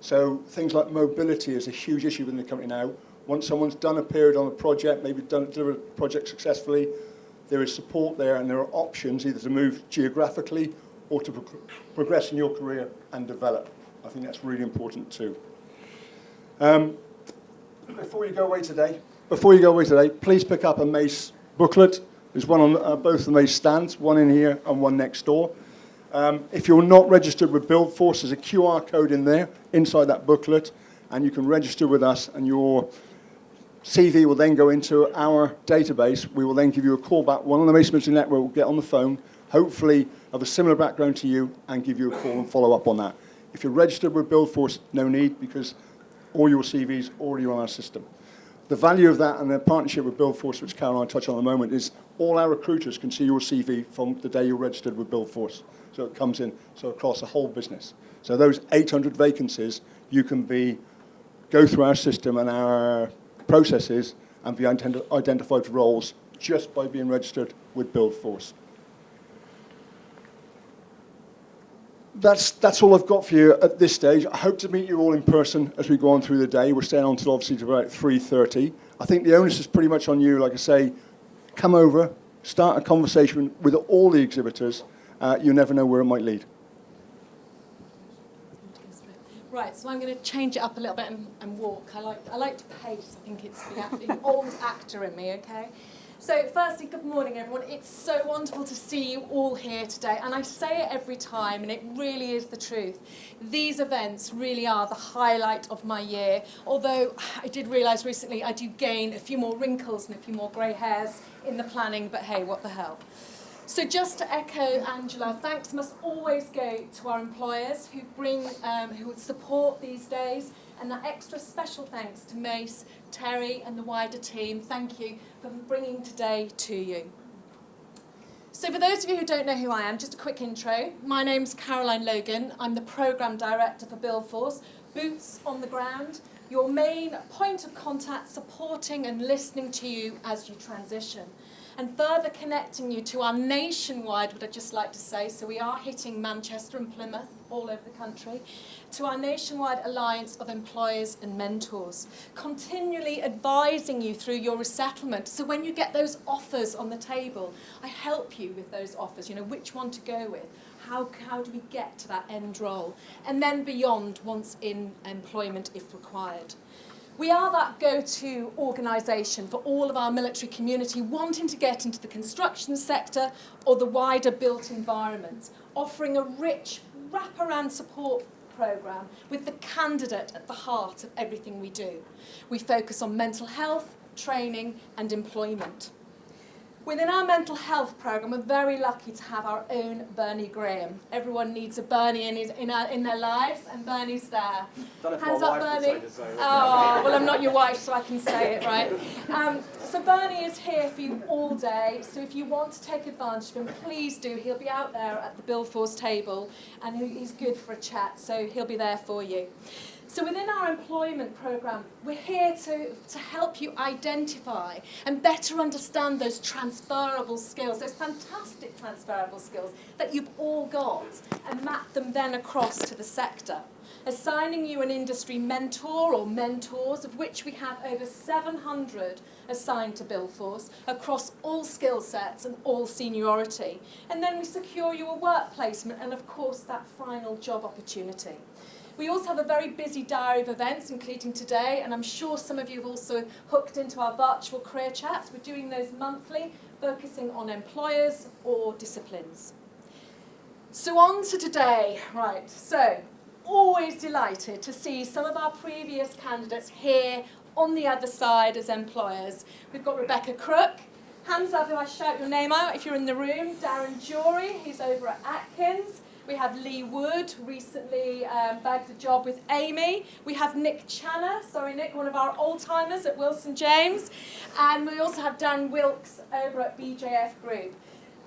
So things like mobility is a huge issue within the company now. Once someone's done a period on a project, maybe delivered a project successfully, there is support there and there are options either to move geographically or to progress in your career and develop. I think that's really important too. Before you go away today, please pick up a Mace booklet. There's one on both the Mace stands, one in here and one next door. If you're not registered with BuildForce, there's a QR code in there, inside that booklet, and you can register with us, and your CV will then go into our database. We will then give you a call back. One on the Mace Military Network will get on the phone, hopefully of a similar background to you, and give you a call and follow up on that. If you're registered with BuildForce, no need, because all your CVs already on our system. The value of that and the partnership with BuildForce, which Caroline touched on in a moment, is all our recruiters can see your CV from the day you're registered with BuildForce. So it comes in across the whole business. So those 800 vacancies, you can go through our system and our processes and be identified for roles just by being registered with BuildForce. That's all I've got for you at this stage. I hope to meet you all in person as we go on through the day. We're staying on till obviously to about 3:30. I think the onus is pretty much on you. Like I say, come over, start a conversation with all the exhibitors. You never know where it might lead. Right, so I'm going to change it up a little bit and walk. I like to pace. I think it's the old actor in me, okay? So firstly, good morning, everyone. It's so wonderful to see you all here today. And I say it every time, and it really is the truth. These events really are the highlight of my year. Although I did realise recently I do gain a few more wrinkles and a few more grey hairs in the planning, but hey, what the hell. So just to echo Angela, thanks must always go to our employers who support these days, and that extra special thanks to Mace, Terry and the wider team. Thank you for bringing today to you. So for those of you who don't know who I am, just a quick intro. My name's Caroline Logan. I'm the Programme Director for BuildForce, boots on the ground, your main point of contact, supporting and listening to you as you transition. And further connecting you to our nationwide, would I just like to say, so we are hitting Manchester and Plymouth, all over the country, to our nationwide alliance of employers and mentors, continually advising you through your resettlement. So when you get those offers on the table, I help you with those offers, which one to go with, how do we get to that end role, and then beyond once in employment if required. We are that go-to organisation for all of our military community wanting to get into the construction sector or the wider built environment, offering a rich wraparound support programme with the candidate at the heart of everything we do. We focus on mental health, training and employment. Within our mental health programme, we're very lucky to have our own Bernie Graham. Everyone needs a Bernie in their lives, and Bernie's there. Hands up, Bernie. Oh, well, I'm not your wife, so I can say it, right? So Bernie is here for you all day, so if you want to take advantage of him, please do. He'll be out there at the BuildForce table, and he's good for a chat, so he'll be there for you. So within our employment programme, we're here to help you identify and better understand those transferable skills, those fantastic transferable skills that you've all got, and map them then across to the sector. Assigning you an industry mentor or mentors, of which we have over 700 assigned to BuildForce across all skill sets and all seniority. And then we secure you a work placement and, of course, that final job opportunity. We also have a very busy diary of events, including today, and I'm sure some of you have also hooked into our virtual career chats. We're doing those monthly, focusing on employers or disciplines. So on to today, right, so always delighted to see some of our previous candidates here on the other side as employers. We've got Rebecca Crook. Hands up if I shout your name out if you're in the room. Darren Jory, who's over at Atkins. We have Lee Wood, recently bagged a job with Amy. We have Nick Channer, sorry Nick, one of our old-timers at Wilson James. And we also have Dan Wilkes over at BJF Group.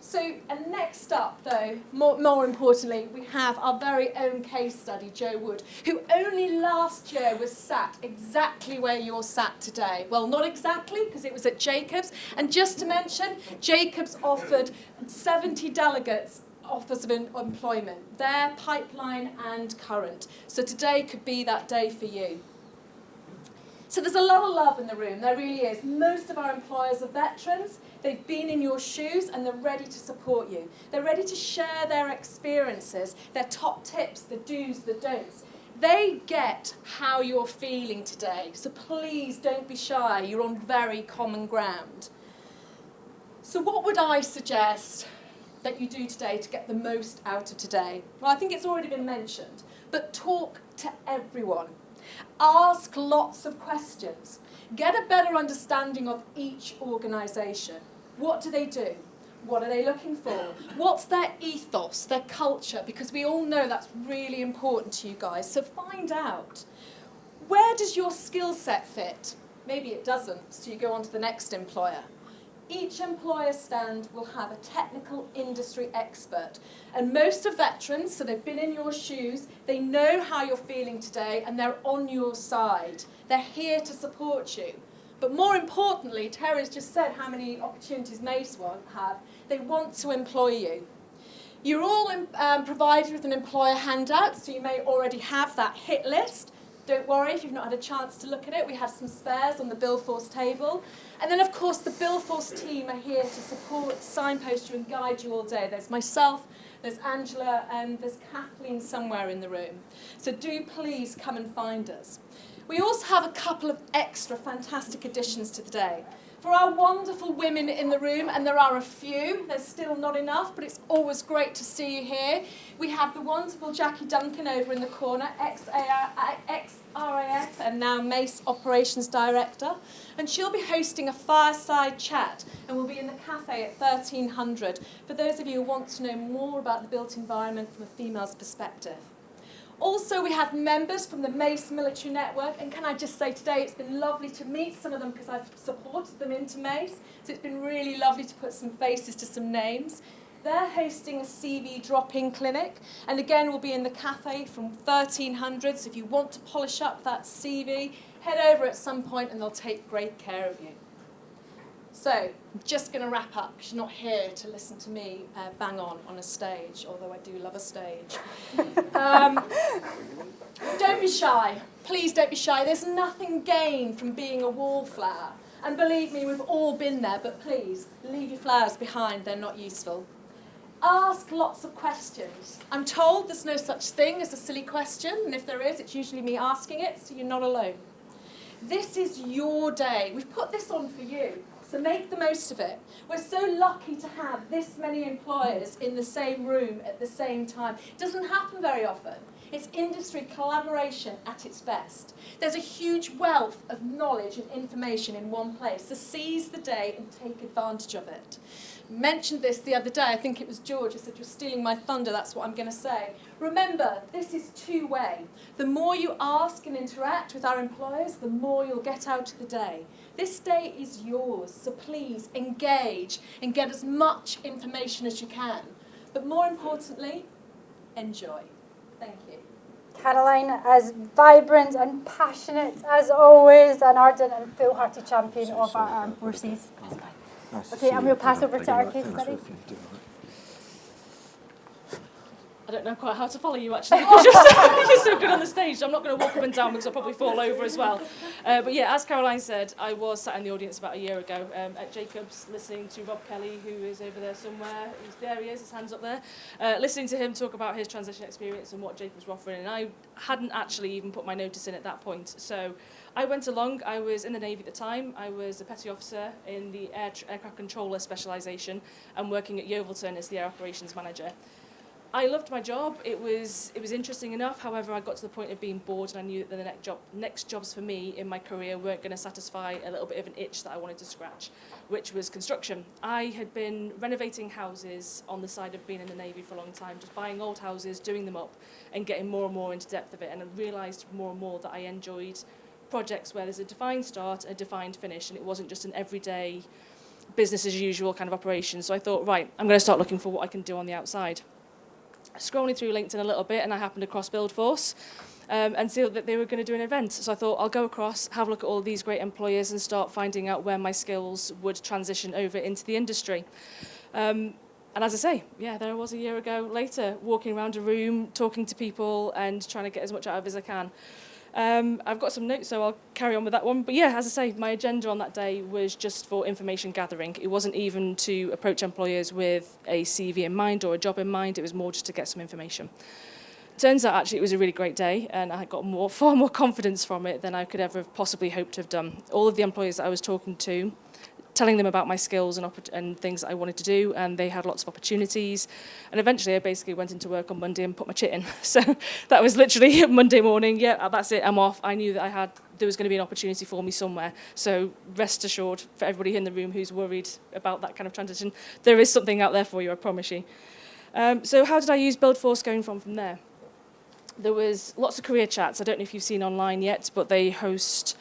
So, and next up though, more importantly, we have our very own case study, Jo Wood, who only last year was sat exactly where you're sat today. Well, not exactly, because it was at Jacobs. And just to mention, Jacobs offered 70 delegates offers of employment, their pipeline and current. So today could be that day for you. So there's a lot of love in the room, there really is. Most of our employers are veterans, they've been in your shoes and they're ready to support you. They're ready to share their experiences, their top tips, the do's, the don'ts. They get how you're feeling today, so please don't be shy, you're on very common ground. So what would I suggest that you do today to get the most out of today? Well, I think it's already been mentioned, but talk to everyone. Ask lots of questions. Get a better understanding of each organisation. What do they do? What are they looking for? What's their ethos, their culture? Because we all know that's really important to you guys. So find out. Where does your skill set fit? Maybe it doesn't, so you go on to the next employer. Each employer stand will have a technical industry expert. And most are veterans, so they've been in your shoes, they know how you're feeling today, and they're on your side. They're here to support you. But more importantly, Terry's just said how many opportunities Mace will have. They want to employ you. You're all provided with an employer handout, so you may already have that hit list. Don't worry if you've not had a chance to look at it. We have some spares on the BuildForce table. And then, of course, the BuildForce team are here to support, signpost you and guide you all day. There's myself, there's Angela, and there's Kathleen somewhere in the room. So do please come and find us. We also have a couple of extra fantastic additions to the day. For our wonderful women in the room, and there are a few, there's still not enough, but it's always great to see you here. We have the wonderful Jackie Duncan over in the corner, ex-RAF and now Mace Operations Director. And she'll be hosting a fireside chat, and we'll be in the cafe at 1300 for those of you who want to know more about the built environment from a female's perspective. Also, we have members from the Mace Military Network, and can I just say today it's been lovely to meet some of them because I've supported them into Mace, so it's been really lovely to put some faces to some names. They're hosting a CV drop-in clinic, and again we'll be in the cafe from 1300, so if you want to polish up that CV, head over at some point and they'll take great care of you. So, I'm just going to wrap up, because you're not here to listen to me bang on a stage, although I do love a stage. Don't be shy. Please don't be shy. There's nothing gained from being a wallflower. And believe me, we've all been there, but please, leave your flowers behind. They're not useful. Ask lots of questions. I'm told there's no such thing as a silly question, and if there is, it's usually me asking it, so you're not alone. This is your day. We've put this on for you. So make the most of it. We're so lucky to have this many employers in the same room at the same time. It doesn't happen very often. It's industry collaboration at its best. There's a huge wealth of knowledge and information in one place. So seize the day and take advantage of it. Mentioned this the other day, I think it was George, who said, you're stealing my thunder, that's what I'm going to say. Remember, this is two-way. The more you ask and interact with our employers, the more you'll get out of the day. This day is yours, so please engage and get as much information as you can. But more importantly, enjoy. Thank you. Caroline, as vibrant and passionate as always, an ardent and full-hearted champion of our armed forces. Okay, and we'll pass over to our case study. I don't know quite how to follow you, actually. You're so good on the stage. I'm not going to walk up and down because I'll probably fall over as well. But yeah, as Caroline said, I was sat in the audience about a year ago at Jacobs, listening to Rob Kelly, who is over there somewhere. There he is, his hand's up there. Listening to him talk about his transition experience and what Jacobs were offering. And I hadn't actually even put my notice in at that point. So I went along. I was in the Navy at the time. I was a petty officer in the aircraft controller specialisation and working at Yeovilton as the air operations manager. I loved my job. It was interesting enough. However, I got to the point of being bored, and I knew that the next jobs for me in my career weren't going to satisfy a little bit of an itch that I wanted to scratch, which was construction. I had been renovating houses on the side of being in the Navy for a long time, just buying old houses, doing them up, and getting more and more into depth of it. And I realised more and more that I enjoyed projects where there's a defined start, a defined finish, and it wasn't just an everyday business as usual kind of operation. So I thought, right, I'm going to start looking for what I can do on the outside. Scrolling through LinkedIn a little bit, and I happened across BuildForce and see that they were going to do an event. So I thought, I'll go across, have a look at all these great employers and start finding out where my skills would transition over into the industry. And as I say, yeah, there I was a year ago later, walking around a room, talking to people and trying to get as much out of it as I can. I've got some notes, so I'll carry on with that one. But yeah, as I say, my agenda on that day was just for information gathering. It wasn't even to approach employers with a CV in mind or a job in mind. It was more just to get some information. Turns out, actually, it was a really great day, and I got far more confidence from it than I could ever have possibly hoped to have done. All of the employers that I was talking to, telling them about my skills and things that I wanted to do, and they had lots of opportunities. And eventually I basically went into work on Monday and put my chit in. So that was literally Monday morning, yeah, that's it, I'm off. I knew that there was going to be an opportunity for me somewhere. So rest assured, for everybody in the room who's worried about that kind of transition, there is something out there for you, I promise you. So how did I use BuildForce going from there? There was lots of career chats. I don't know if you've seen online yet, but they host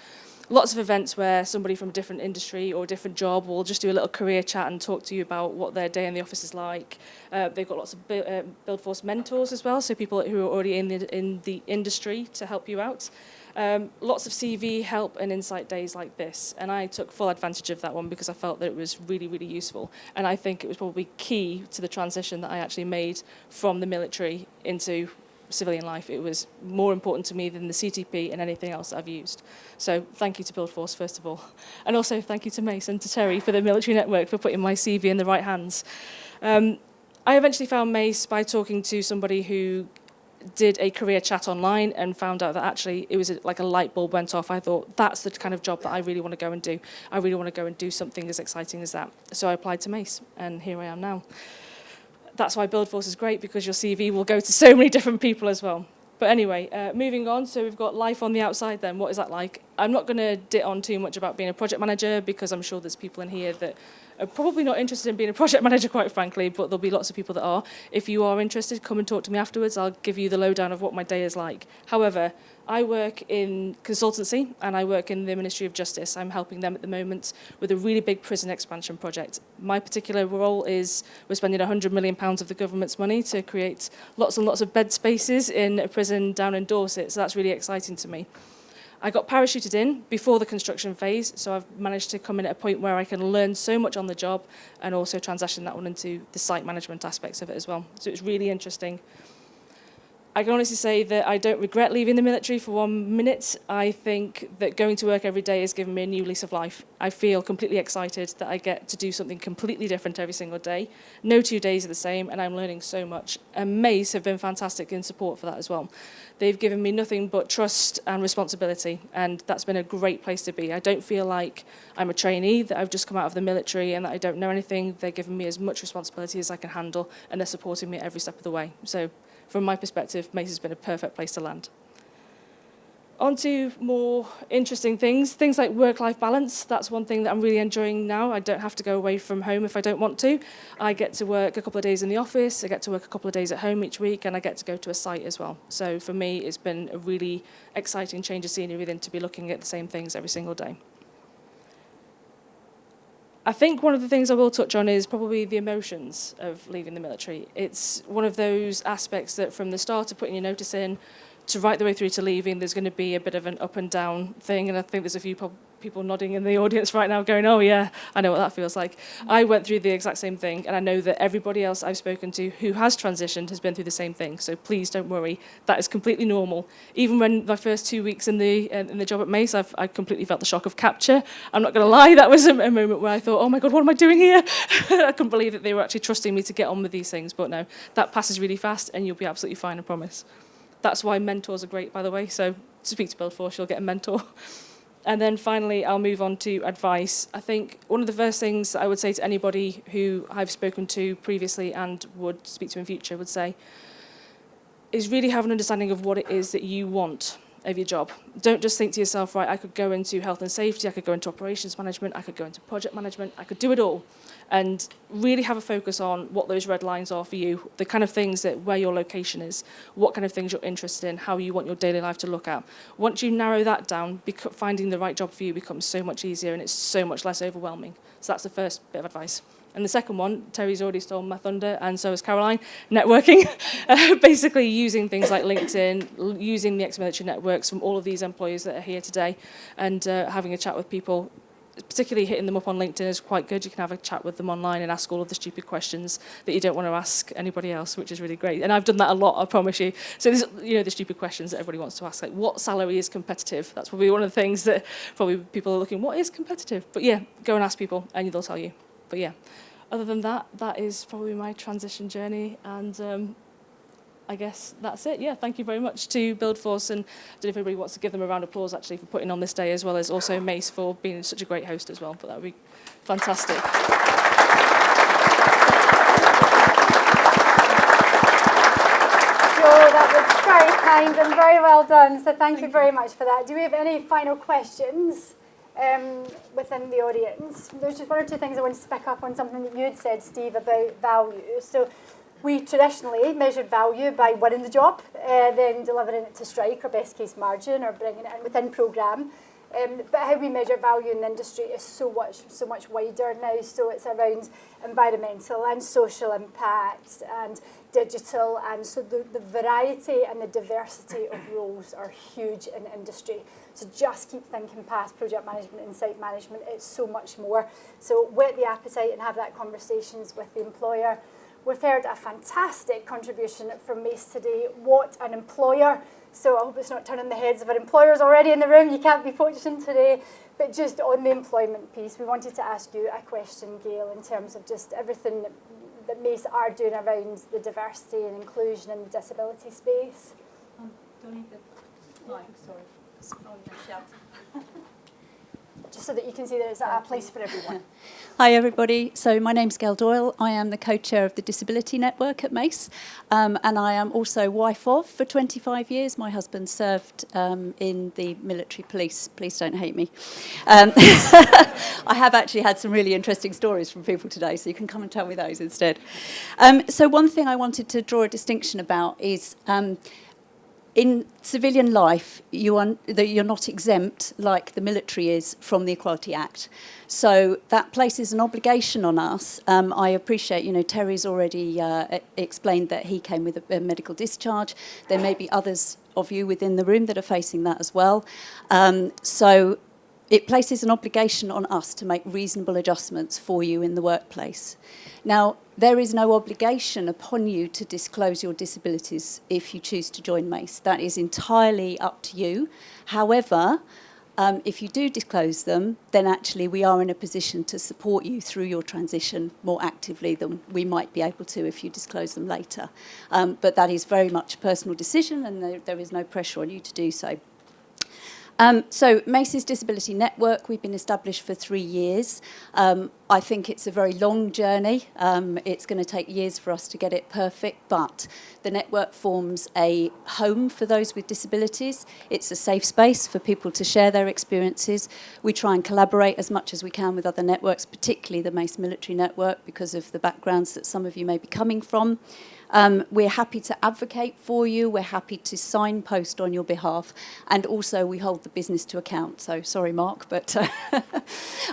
lots of events where somebody from a different industry or a different job will just do a little career chat and talk to you about what their day in the office is like. They've got lots of BuildForce mentors as well, so people who are already in the industry to help you out. Lots of CV help and insight days like this, and I took full advantage of that one because I felt that it was really, really useful. And I think it was probably key to the transition that I actually made from the military into civilian life. It was more important to me than the CTP and anything else that I've used. So thank you to BuildForce, first of all. And also thank you to Mace and to Terry for the military network for putting my CV in the right hands. I eventually found Mace by talking to somebody who did a career chat online and found out that actually it was like a light bulb went off. I thought, that's the kind of job that I really want to go and do. I really want to go and do something as exciting as that. So I applied to Mace, and here I am now. That's why BuildForce is great, because your CV will go to so many different people as well. But anyway, moving on, so we've got life on the outside then. What is that like? I'm not going to dit on too much about being a project manager, because I'm sure there's people in here that are probably not interested in being a project manager, quite frankly, but there'll be lots of people that are. If you are interested, come and talk to me afterwards. I'll give you the lowdown of what my day is like. However, I work in consultancy and I work in the Ministry of Justice. I'm helping them at the moment with a really big prison expansion project. My particular role is we're spending £100 million of the government's money to create lots and lots of bed spaces in a prison down in Dorset, so that's really exciting to me. I got parachuted in before the construction phase, so I've managed to come in at a point where I can learn so much on the job and also transition that one into the site management aspects of it as well. So it's really interesting. I can honestly say that I don't regret leaving the military for 1 minute. I think that going to work every day has given me a new lease of life. I feel completely excited that I get to do something completely different every single day. No 2 days are the same, and I'm learning so much. And Mace have been fantastic in support for that as well. They've given me nothing but trust and responsibility, and that's been a great place to be. I don't feel like I'm a trainee, that I've just come out of the military and that I don't know anything. They're giving me as much responsibility as I can handle, and they're supporting me every step of the way. So from my perspective, Mace has been a perfect place to land. On to more interesting things like work-life balance. That's one thing that I'm really enjoying now. I don't have to go away from home if I don't want to. I get to work a couple of days in the office, I get to work a couple of days at home each week, and I get to go to a site as well. So for me, it's been a really exciting change of scenery than to be looking at the same things every single day. I think one of the things I will touch on is probably the emotions of leaving the military. It's one of those aspects that from the start of putting your notice in to right the way through to leaving, there's going to be a bit of an up and down thing, and I think there's a few people nodding in the audience right now going, oh yeah, I know what that feels like. I went through the exact same thing, and I know that everybody else I've spoken to who has transitioned has been through the same thing, so please don't worry, that is completely normal. Even when my first 2 weeks in the job at Mace, I completely felt the shock of capture. I'm not going to lie, that was a moment where I thought, oh my God, what am I doing here? I couldn't believe that they were actually trusting me to get on with these things, but no, that passes really fast, and you'll be absolutely fine, I promise. That's why mentors are great, by the way. So to speak to BuildForce, you'll get a mentor. And then finally, I'll move on to advice. I think one of the first things that I would say to anybody who I've spoken to previously and would speak to in future would say is really have an understanding of what it is that you want of your job. Don't just think to yourself, right, I could go into health and safety, I could go into operations management, I could go into project management, I could do it all. And really have a focus on what those red lines are for you, the kind of things that where your location is, what kind of things you're interested in, how you want your daily life to look at. Once you narrow that down, finding the right job for you becomes so much easier and it's so much less overwhelming. So that's the first bit of advice. And the second one, Terry's already stolen my thunder, and so has Caroline, networking. Basically using things like LinkedIn, using the ex-military networks from all of these employees that are here today, and having a chat with people. Particularly hitting them up on LinkedIn is quite good. You can have a chat with them online and ask all of the stupid questions that you don't want to ask anybody else, which is really great. And I've done that a lot, I promise you. So there's, the stupid questions that everybody wants to ask, like what salary is competitive? That's probably one of the things that probably people are looking, what is competitive? But yeah, go and ask people and they'll tell you. But yeah, other than that, that is probably my transition journey. And I guess that's it. Yeah, thank you very much to BuildForce, and I don't know if everybody wants to give them a round of applause actually for putting on this day, as well as also Mace for being such a great host as well. But that would be fantastic. Joe, that was very kind and very well done. So thank you very much for that. Do we have any final questions within the audience? There's just one or two things I wanted to pick up on something that you had said, Steve, about value. So we traditionally measured value by winning the job, then delivering it to strike or best case margin or bringing it in within programme. But how we measure value in the industry is so much wider now. So it's around environmental and social impacts and digital. And so the variety and the diversity of roles are huge in the industry. So just keep thinking past project management and site management. It's so much more. So whet the appetite and have that conversations with the employer. We've heard a fantastic contribution from Mace today. What an employer. So I hope it's not turning the heads of our employers already in the room. You can't be poaching today. But just on the employment piece, we wanted to ask you a question, Gail, in terms of just everything that Mace are doing around the diversity and inclusion in the disability space. Do I need the mic? Sorry. Oh, no, shout. Just so that you can see that it's a place for everyone. Hi everybody, so my name's Gail Doyle. I am the co-chair of the Disability Network at Mace, and I am also wife of for 25 years. My husband served in the military police. Please don't hate me. I have actually had some really interesting stories from people today, so you can come and tell me those instead. So one thing I wanted to draw a distinction about is in civilian life, you're not exempt, like the military is, from the Equality Act. So that places an obligation on us. I appreciate, Terry's already explained that he came with a medical discharge. There may be others of you within the room that are facing that as well. So it places an obligation on us to make reasonable adjustments for you in the workplace. Now, there is no obligation upon you to disclose your disabilities if you choose to join Mace. That is entirely up to you. However, if you do disclose them, then actually we are in a position to support you through your transition more actively than we might be able to if you disclose them later. But that is very much a personal decision, and there is no pressure on you to do so. So Mace's Disability Network, we've been established for 3 years. I think it's a very long journey. It's going to take years for us to get it perfect, but the network forms a home for those with disabilities. It's a safe space for people to share their experiences. We try and collaborate as much as we can with other networks, particularly the Mace Military Network, because of the backgrounds that some of you may be coming from. We're happy to advocate for you. We're happy to signpost on your behalf. And also we hold the business to account. So sorry, Mark, but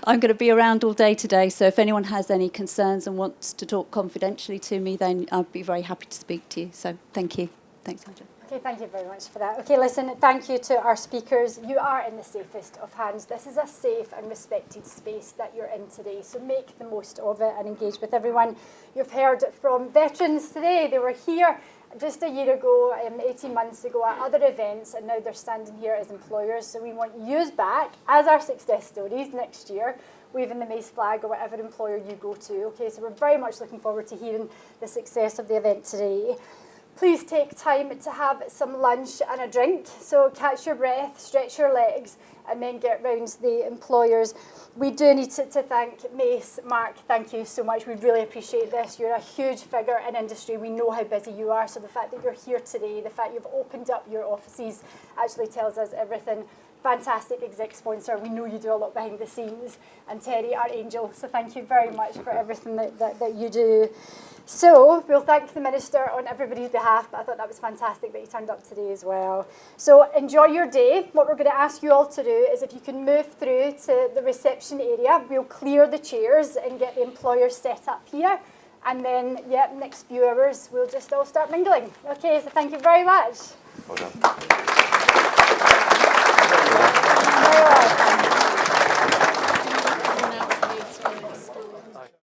I'm going to be around all day today. So if anyone has any concerns and wants to talk confidentially to me, then I'd be very happy to speak to you. So thank you. Thanks, Angela. Okay, thank you very much for that. Okay, listen, thank you to our speakers. You are in the safest of hands. This is a safe and respected space that you're in today, so make the most of it and engage with everyone. You've heard from veterans today. They were here just a year ago, 18 months ago at other events, and now they're standing here as employers. So we want you back as our success stories next year, waving the Mace flag or whatever employer you go to. Okay, so we're very much looking forward to hearing the success of the event today. Please take time to have some lunch and a drink. So catch your breath, stretch your legs, and then get round the employers. We do need to thank Mace. Mark, thank you so much. We really appreciate this. You're a huge figure in industry. We know how busy you are. So the fact that you're here today, the fact you've opened up your offices actually tells us everything. Fantastic exec sponsor. We know you do a lot behind the scenes. And Terry, our angel. So thank you very much for everything that you do. So we'll thank the Minister on everybody's behalf, but I thought that was fantastic that you turned up today as well. So enjoy your day. What we're going to ask you all to do is if you can move through to the reception area, we'll clear the chairs and get the employers set up here. And then, next few hours, we'll just all start mingling. Okay, so thank you very much. Well done. Very welcome.